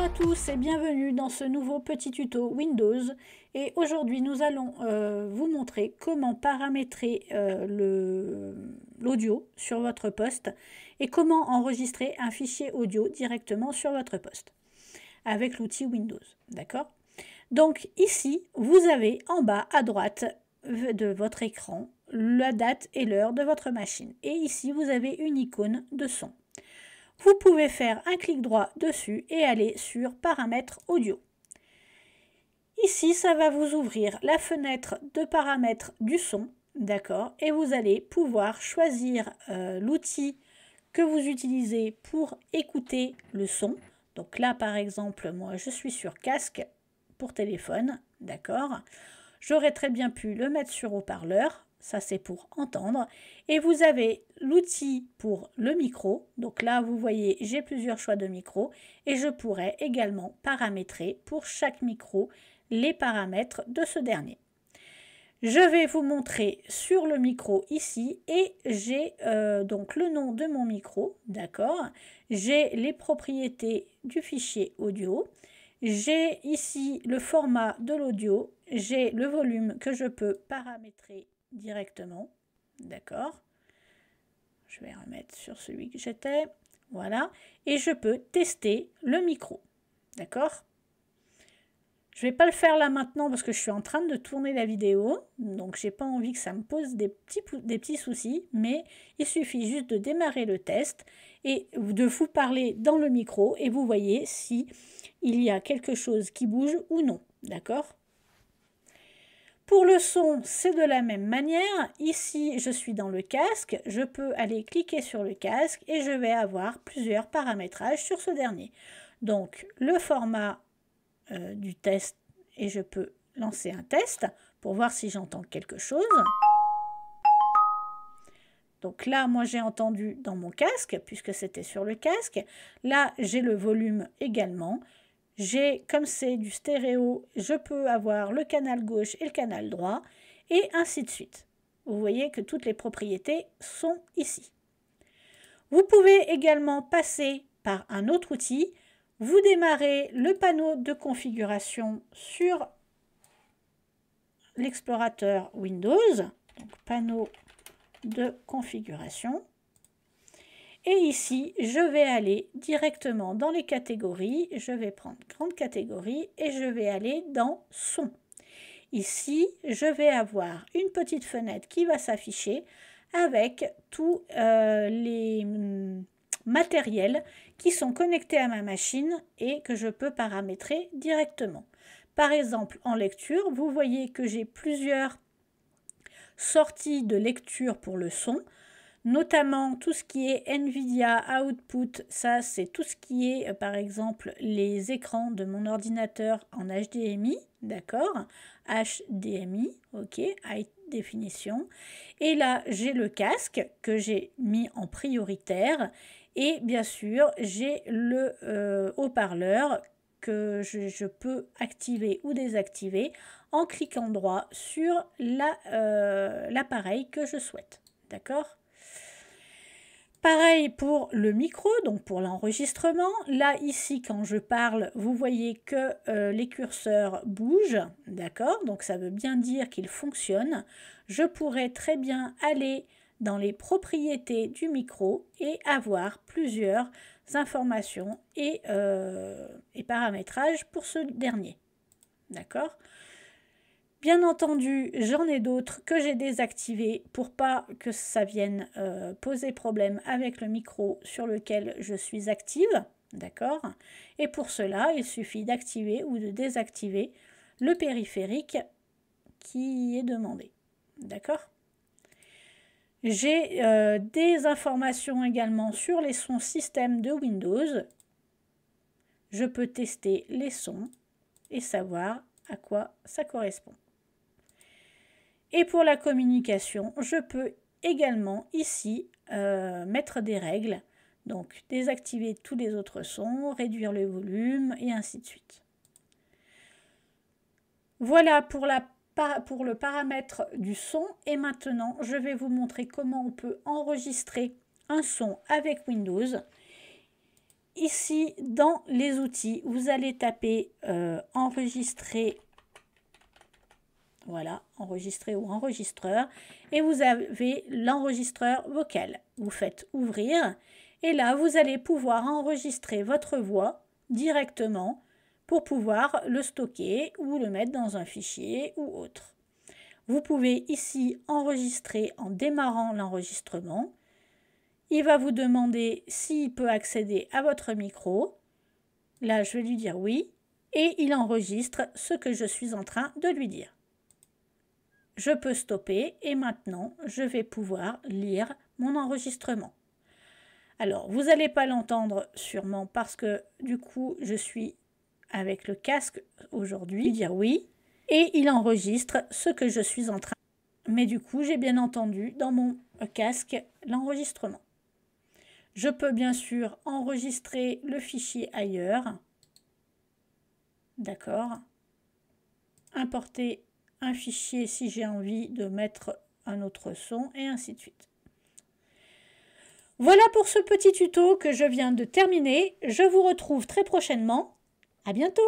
à tous et bienvenue dans ce nouveau petit tuto Windows. Et aujourd'hui nous allons vous montrer comment paramétrer l'audio sur votre poste et comment enregistrer un fichier audio directement sur votre poste avec l'outil Windows. D'accord? Donc ici vous avez en bas à droite de votre écran la date et l'heure de votre machine. Et ici vous avez une icône de son. Vous pouvez faire un clic droit dessus et aller sur paramètres audio. Ici, ça va vous ouvrir la fenêtre de paramètres du son, d'accord? Et vous allez pouvoir choisir l'outil que vous utilisez pour écouter le son. Donc là, par exemple, moi, je suis sur casque pour téléphone, d'accord? J'aurais très bien pu le mettre sur haut-parleur. Ça, c'est pour entendre. Et vous avez l'outil pour le micro. Donc là, vous voyez, j'ai plusieurs choix de micro. Et je pourrais également paramétrer pour chaque micro les paramètres de ce dernier. Je vais vous montrer sur le micro ici. Et j'ai donc le nom de mon micro. D'accord. J'ai les propriétés du fichier audio. J'ai ici le format de l'audio. J'ai le volume que je peux paramétrer directement, d'accord. Je vais remettre sur celui que j'étais, voilà, et je peux tester le micro, d'accord. Je ne vais pas le faire là maintenant parce que je suis en train de tourner la vidéo, donc j'ai pas envie que ça me pose des petits soucis, mais il suffit juste de démarrer le test et de vous parler dans le micro et vous voyez si il y a quelque chose qui bouge ou non, d'accord. Pour le son, c'est de la même manière. Ici, je suis dans le casque. Je peux aller cliquer sur le casque et je vais avoir plusieurs paramétrages sur ce dernier. Donc, le format du test et je peux lancer un test pour voir si j'entends quelque chose. Donc là, moi, j'ai entendu dans mon casque puisque c'était sur le casque. Là, j'ai le volume également. Comme c'est du stéréo, je peux avoir le canal gauche et le canal droit, et ainsi de suite. Vous voyez que toutes les propriétés sont ici. Vous pouvez également passer par un autre outil. Vous démarrez le panneau de configuration sur l'explorateur Windows, donc panneau de configuration. Et ici, je vais aller directement dans les catégories. Je vais prendre grande catégorie et je vais aller dans son. Ici, je vais avoir une petite fenêtre qui va s'afficher avec tous les matériels qui sont connectés à ma machine et que je peux paramétrer directement. Par exemple, en lecture, vous voyez que j'ai plusieurs sorties de lecture pour le son. Notamment tout ce qui est NVIDIA Output, ça c'est tout ce qui est par exemple les écrans de mon ordinateur en HDMI, d'accord, HDMI, ok, High Definition. Et là j'ai le casque que j'ai mis en prioritaire et bien sûr j'ai le haut-parleur que je peux activer ou désactiver en cliquant droit sur l'appareil que je souhaite, d'accord. Pareil pour le micro, donc pour l'enregistrement. Là, ici, quand je parle, vous voyez que les curseurs bougent, d'accord? Donc, ça veut bien dire qu'ils fonctionnent. Je pourrais très bien aller dans les propriétés du micro et avoir plusieurs informations et paramétrages pour ce dernier, d'accord? Bien entendu, j'en ai d'autres que j'ai désactivés pour pas que ça vienne poser problème avec le micro sur lequel je suis active, d'accord? Et pour cela, il suffit d'activer ou de désactiver le périphérique qui est demandé, d'accord? J'ai des informations également sur les sons système de Windows. Je peux tester les sons et savoir à quoi ça correspond. Et pour la communication, je peux également ici mettre des règles, donc désactiver tous les autres sons, réduire le volume et ainsi de suite. Voilà pour le paramètre du son et maintenant je vais vous montrer comment on peut enregistrer un son avec Windows. ici, dans les outils, vous allez taper enregistrer. Voilà, enregistrer ou enregistreur. Et vous avez l'enregistreur vocal. Vous faites ouvrir. Et là, vous allez pouvoir enregistrer votre voix directement pour pouvoir le stocker ou le mettre dans un fichier ou autre. Vous pouvez ici enregistrer en démarrant l'enregistrement. Il va vous demander s'il peut accéder à votre micro. Là, je vais lui dire oui. Et il enregistre ce que je suis en train de lui dire. Je peux stopper et maintenant, je vais pouvoir lire mon enregistrement. Alors, vous n'allez pas l'entendre sûrement parce que du coup, je suis avec le casque aujourd'hui. Dire oui. Et il enregistre ce que je suis en train. Mais du coup, j'ai bien entendu dans mon casque l'enregistrement. Je peux bien sûr enregistrer le fichier ailleurs. D'accord. Importer un fichier si j'ai envie de mettre un autre son et ainsi de suite. Voilà pour ce petit tuto que je viens de terminer. Je vous retrouve très prochainement. À bientôt!